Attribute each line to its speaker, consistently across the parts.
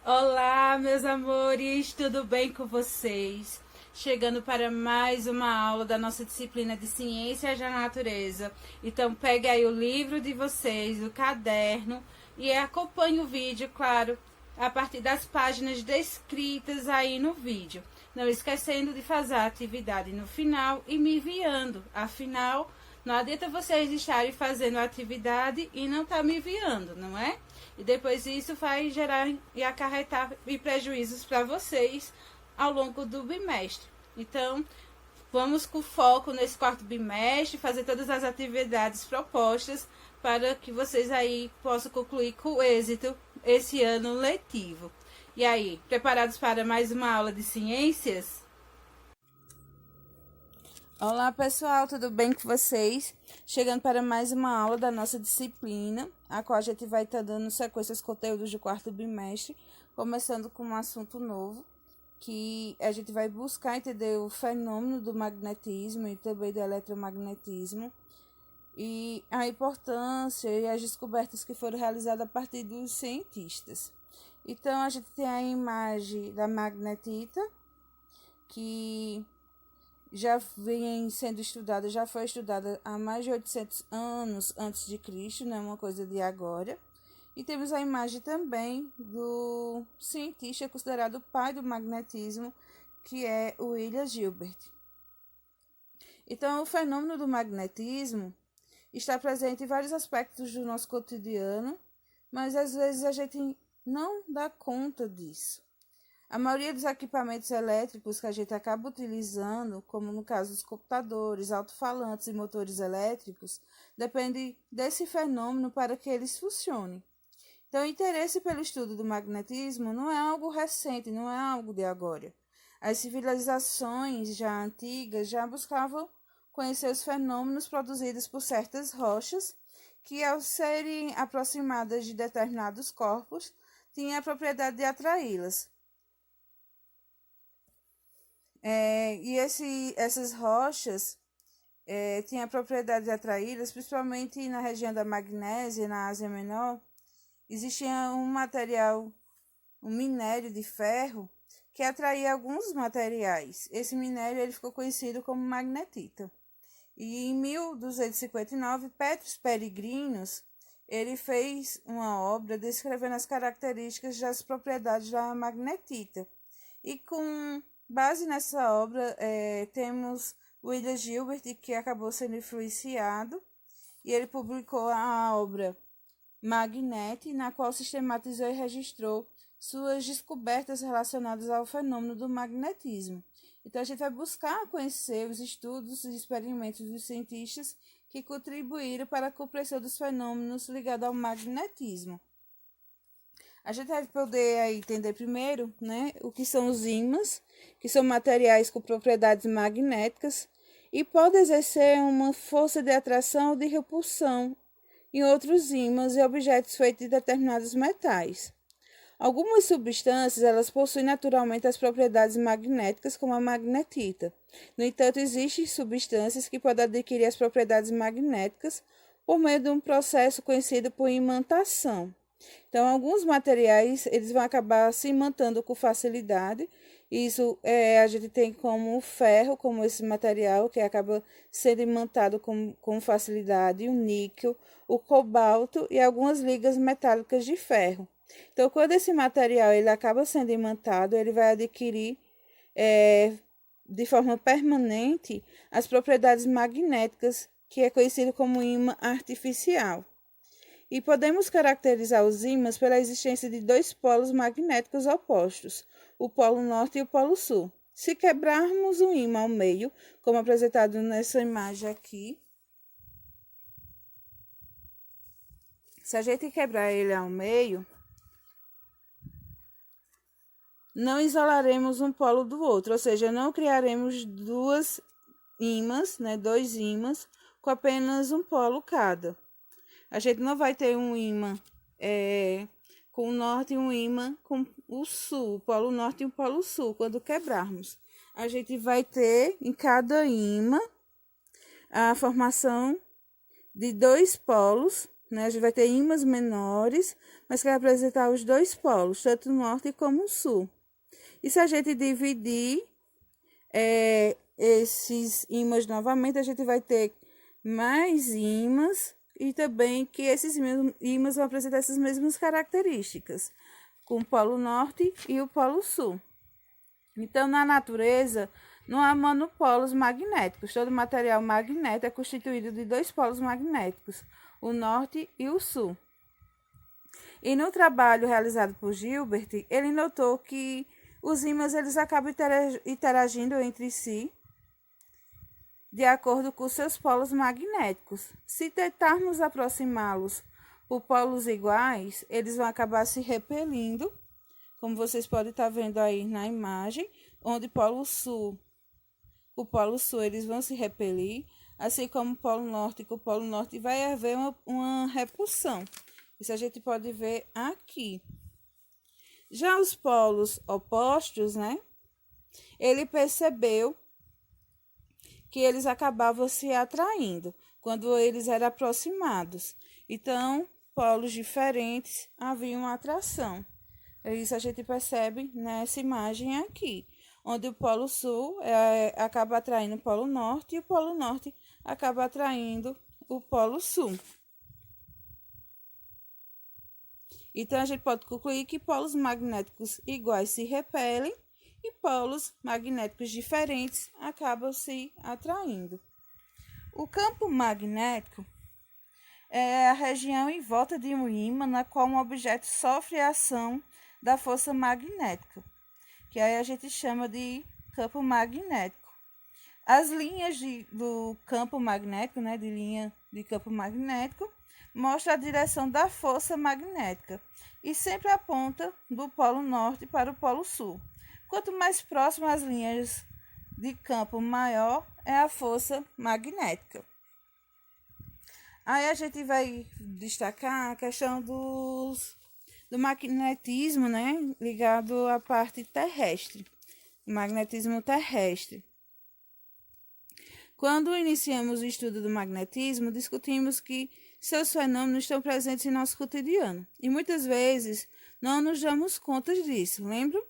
Speaker 1: Olá, meus amores, tudo bem com vocês? Chegando para mais uma aula da nossa disciplina de Ciências da Natureza. Então, pegue aí o livro de vocês, o caderno e acompanhe o vídeo, claro, a partir das páginas descritas aí no vídeo. Não esquecendo de fazer a atividade no final e me enviando. Afinal, não adianta vocês estarem fazendo a atividade e não estar me enviando, não é? E depois isso vai gerar e acarretar prejuízos para vocês ao longo do bimestre. Então, vamos com foco nesse quarto bimestre, fazer todas as atividades propostas para que vocês aí possam concluir com êxito esse ano letivo. E aí, preparados para mais uma aula de ciências? Olá pessoal, tudo bem com vocês? Chegando para mais uma aula da nossa disciplina, a qual a gente vai estar dando sequência aos conteúdos do quarto bimestre, começando com um assunto novo, que a gente vai buscar entender o fenômeno do magnetismo e também do eletromagnetismo, e a importância e as descobertas que foram realizadas a partir dos cientistas. Então, a gente tem a imagem da magnetita, que já vem sendo estudada, já foi estudada há mais de 800 anos antes de Cristo, não é uma coisa de agora. E temos a imagem também do cientista considerado o pai do magnetismo, que é o William Gilbert. Então, o fenômeno do magnetismo está presente em vários aspectos do nosso cotidiano, mas às vezes a gente não dá conta disso. A maioria dos equipamentos elétricos que a gente acaba utilizando, como no caso dos computadores, alto-falantes e motores elétricos, depende desse fenômeno para que eles funcionem. Então, o interesse pelo estudo do magnetismo não é algo recente, não é algo de agora. As civilizações já antigas já buscavam conhecer os fenômenos produzidos por certas rochas que, ao serem aproximadas de determinados corpos, tinham a propriedade de atraí-las. Essas rochas tinham a propriedade de atraí-las, principalmente na região da Magnésia, na Ásia Menor. Existia um material, um minério de ferro, que atraía alguns materiais. Esse minério ele ficou conhecido como magnetita. E em 1259, Petrus Peregrinus ele fez uma obra descrevendo as características das propriedades da magnetita. E com base nessa obra, temos William Gilbert, que acabou sendo influenciado, e ele publicou a obra Magnet, na qual sistematizou e registrou suas descobertas relacionadas ao fenômeno do magnetismo. Então, a gente vai buscar conhecer os estudos e experimentos dos cientistas que contribuíram para a compreensão dos fenômenos ligados ao magnetismo. A gente vai poder aí entender primeiro, né, o que são os ímãs, que são materiais com propriedades magnéticas e podem exercer uma força de atração ou de repulsão em outros ímãs e objetos feitos de determinados metais. Algumas substâncias elas possuem naturalmente as propriedades magnéticas, como a magnetita. No entanto, existem substâncias que podem adquirir as propriedades magnéticas por meio de um processo conhecido por imantação. Então, alguns materiais eles vão acabar se imantando com facilidade. Isso a gente tem como o ferro, como esse material que acaba sendo imantado com facilidade, o níquel, o cobalto e algumas ligas metálicas de ferro. Então, quando esse material ele acaba sendo imantado, ele vai adquirir de forma permanente as propriedades magnéticas, que é conhecido como ímã artificial. E podemos caracterizar os ímãs pela existência de dois polos magnéticos opostos, o polo norte e o polo sul. Se quebrarmos um ímã ao meio, como apresentado nessa imagem aqui, se a gente quebrar ele ao meio, não isolaremos um polo do outro, ou seja, não criaremos dois ímãs com apenas um polo cada. A gente não vai ter um ímã com o norte e um ímã com o sul, o polo norte e o polo sul, quando quebrarmos. A gente vai ter em cada ímã a formação de dois polos né? A gente vai ter ímãs menores, mas que vai representar os dois polos, tanto o norte como o sul. E se a gente dividir esses ímãs novamente, a gente vai ter mais ímãs e também que esses ímãs vão apresentar essas mesmas características, com o polo norte e o polo sul. Então, na natureza, não há monopolos magnéticos. Todo material magnético é constituído de dois polos magnéticos, o norte e o sul. E no trabalho realizado por Gilbert, ele notou que os ímãs eles acabam interagindo entre si de acordo com seus polos magnéticos. Se tentarmos aproximá-los por polos iguais, eles vão acabar se repelindo, como vocês podem estar vendo aí na imagem, onde o polo sul eles vão se repelir, assim como o polo norte com o polo norte vai haver uma repulsão. Isso a gente pode ver aqui. Já os polos opostos, né? Ele percebeu que eles acabavam se atraindo quando eles eram aproximados. Então, polos diferentes haviam uma atração. Isso a gente percebe nessa imagem aqui, onde o polo sul acaba atraindo o polo norte e o polo norte acaba atraindo o polo sul. Então, a gente pode concluir que polos magnéticos iguais se repelem e polos magnéticos diferentes acabam se atraindo. O campo magnético é a região em volta de um ímã na qual um objeto sofre a ação da força magnética, que aí a gente chama de campo magnético. As linhas do campo magnético, né, de linha de campo magnético, mostra a direção da força magnética e sempre aponta do polo norte para o polo sul. Quanto mais próximo as linhas de campo, maior é a força magnética. Aí a gente vai destacar a questão do magnetismo, né, ligado à parte terrestre, o magnetismo terrestre. Quando iniciamos o estudo do magnetismo, discutimos que seus fenômenos estão presentes em nosso cotidiano e muitas vezes não nos damos conta disso, lembram?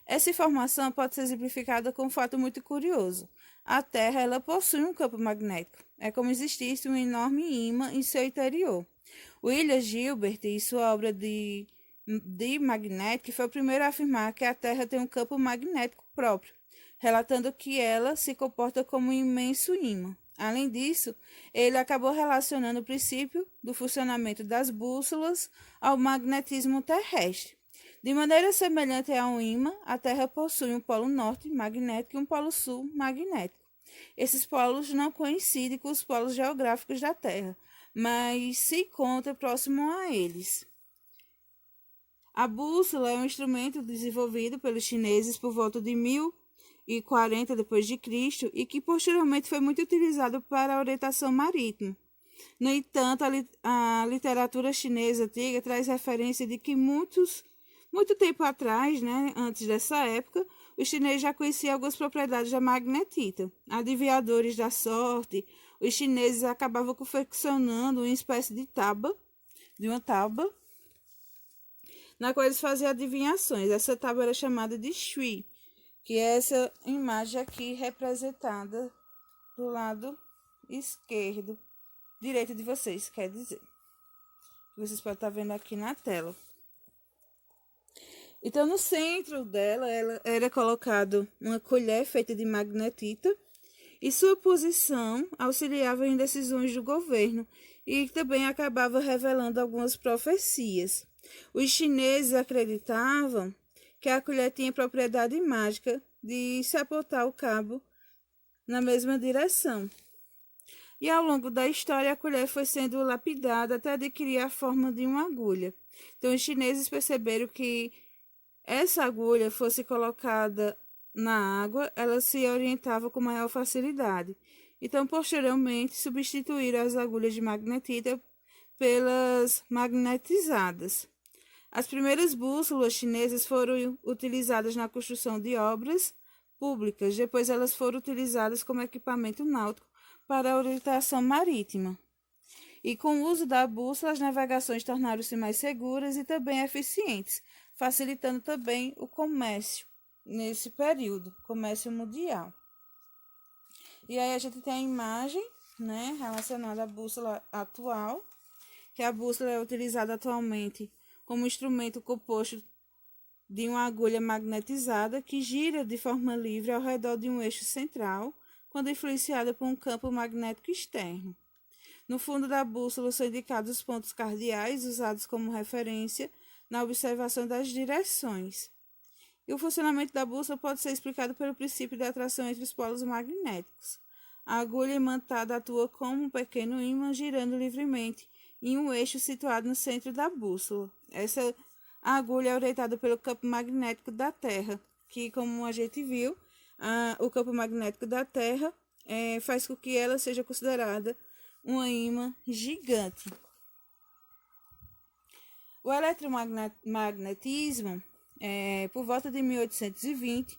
Speaker 1: Essa informação pode ser exemplificada com um fato muito curioso. A Terra ela possui um campo magnético. É como se existisse um enorme ímã em seu interior. William Gilbert, em sua obra de Magnetic, foi o primeiro a afirmar que a Terra tem um campo magnético próprio, relatando que ela se comporta como um imenso ímã. Além disso, ele acabou relacionando o princípio do funcionamento das bússolas ao magnetismo terrestre. De maneira semelhante a um ímã, a Terra possui um polo norte magnético e um polo sul magnético. Esses polos não coincidem com os polos geográficos da Terra, mas se encontram próximo a eles. A bússola é um instrumento desenvolvido pelos chineses por volta de 1040 d.C. e que posteriormente foi muito utilizado para a orientação marítima. No entanto, a literatura chinesa antiga traz referência de que muito tempo atrás, né, antes dessa época, os chineses já conheciam algumas propriedades da magnetita. Adivinhadores da sorte, os chineses acabavam confeccionando uma espécie de uma tábua, na qual eles faziam adivinhações. Essa tábua era chamada de shui, que é essa imagem aqui representada do lado esquerdo, direito de vocês, quer dizer. Vocês podem estar vendo aqui na tela. Então, no centro dela, ela era colocado uma colher feita de magnetita e sua posição auxiliava em decisões do governo e também acabava revelando algumas profecias. Os chineses acreditavam que a colher tinha propriedade mágica de se apontar o cabo na mesma direção. E ao longo da história, a colher foi sendo lapidada até adquirir a forma de uma agulha. Então, os chineses perceberam que essa agulha fosse colocada na água, ela se orientava com maior facilidade. Então, posteriormente, substituíram as agulhas de magnetita pelas magnetizadas. As primeiras bússolas chinesas foram utilizadas na construção de obras públicas, depois elas foram utilizadas como equipamento náutico para a orientação marítima. E com o uso da bússola, as navegações tornaram-se mais seguras e também eficientes, facilitando também o comércio nesse período, comércio mundial. E aí a gente tem a imagem, né, relacionada à bússola atual, que a bússola é utilizada atualmente como instrumento composto de uma agulha magnetizada que gira de forma livre ao redor de um eixo central, quando influenciada por um campo magnético externo. No fundo da bússola são indicados os pontos cardeais usados como referência na observação das direções. E o funcionamento da bússola pode ser explicado pelo princípio da atração entre os polos magnéticos. A agulha imantada atua como um pequeno ímã girando livremente em um eixo situado no centro da bússola. Essa agulha é orientada pelo campo magnético da Terra, que, como a gente viu, o campo magnético da Terra faz com que ela seja considerada uma ímã gigante. O eletromagnetismo, por volta de 1820,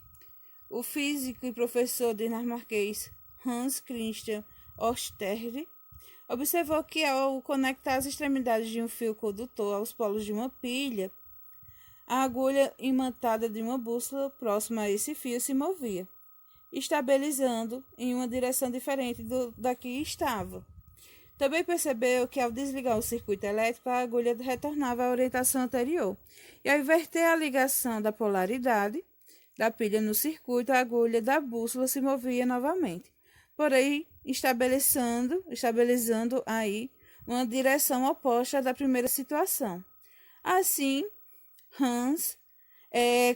Speaker 1: o físico e professor dinamarquês Hans Christian Ørsted observou que ao conectar as extremidades de um fio condutor aos polos de uma pilha, a agulha imantada de uma bússola próxima a esse fio se movia, estabilizando em uma direção diferente da que estava. Também percebeu que ao desligar o circuito elétrico, a agulha retornava à orientação anterior, e ao inverter a ligação da polaridade da pilha no circuito, a agulha da bússola se movia novamente, porém estabilizando aí uma direção oposta da primeira situação. Assim, Hans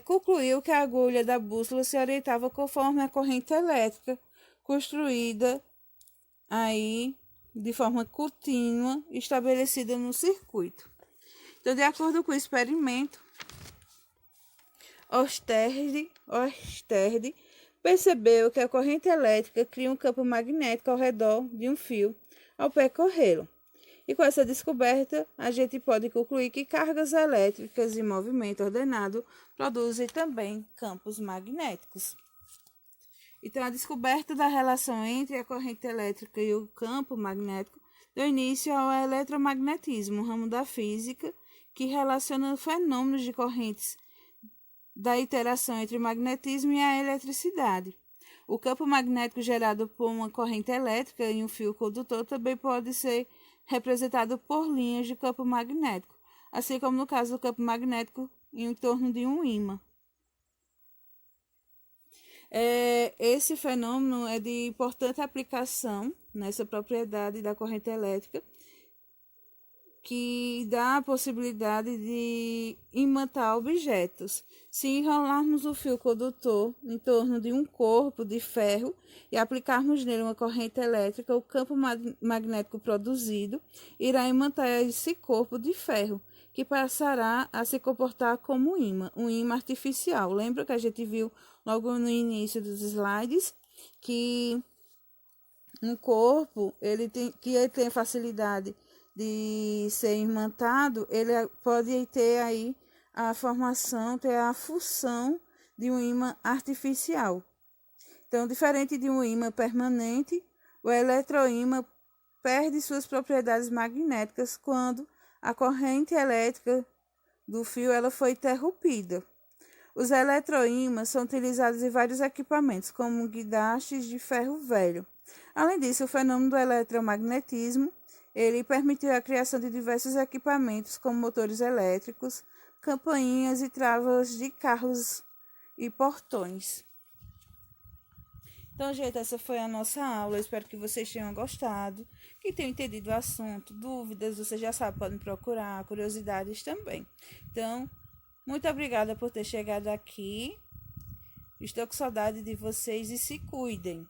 Speaker 1: concluiu que a agulha da bússola se orientava conforme a corrente elétrica construída aí de forma contínua estabelecida no circuito. Então, de acordo com o experimento, Ørsted percebeu que a corrente elétrica cria um campo magnético ao redor de um fio ao percorrê-lo. E com essa descoberta, a gente pode concluir que cargas elétricas em movimento ordenado produzem também campos magnéticos. Então, a descoberta da relação entre a corrente elétrica e o campo magnético deu início ao eletromagnetismo, um ramo da física que relaciona fenômenos de correntes da interação entre o magnetismo e a eletricidade. O campo magnético gerado por uma corrente elétrica em um fio condutor também pode ser representado por linhas de campo magnético, assim como no caso do campo magnético em torno de um ímã. Esse fenômeno é de importante aplicação nessa propriedade da corrente elétrica, que dá a possibilidade de imantar objetos. Se enrolarmos o fio condutor em torno de um corpo de ferro e aplicarmos nele uma corrente elétrica, o campo magnético produzido irá imantar esse corpo de ferro, que passará a se comportar como um ímã artificial. Lembra que a gente viu logo no início dos slides que um corpo ele tem facilidade de ser imantado, ele pode ter aí a formação, ter a função de um ímã artificial. Então, diferente de um ímã permanente, o eletroímã perde suas propriedades magnéticas quando a corrente elétrica do fio ela foi interrompida. Os eletroímãs são utilizados em vários equipamentos, como guindastes de ferro velho. Além disso, o fenômeno do eletromagnetismo ele permitiu a criação de diversos equipamentos, como motores elétricos, campainhas e travas de carros e portões. Então, gente, essa foi a nossa aula. Eu espero que vocês tenham gostado, que tenham entendido o assunto. Dúvidas, vocês já sabem, podem procurar, curiosidades também. Então, muito obrigada por ter chegado aqui. Estou com saudade de vocês e se cuidem.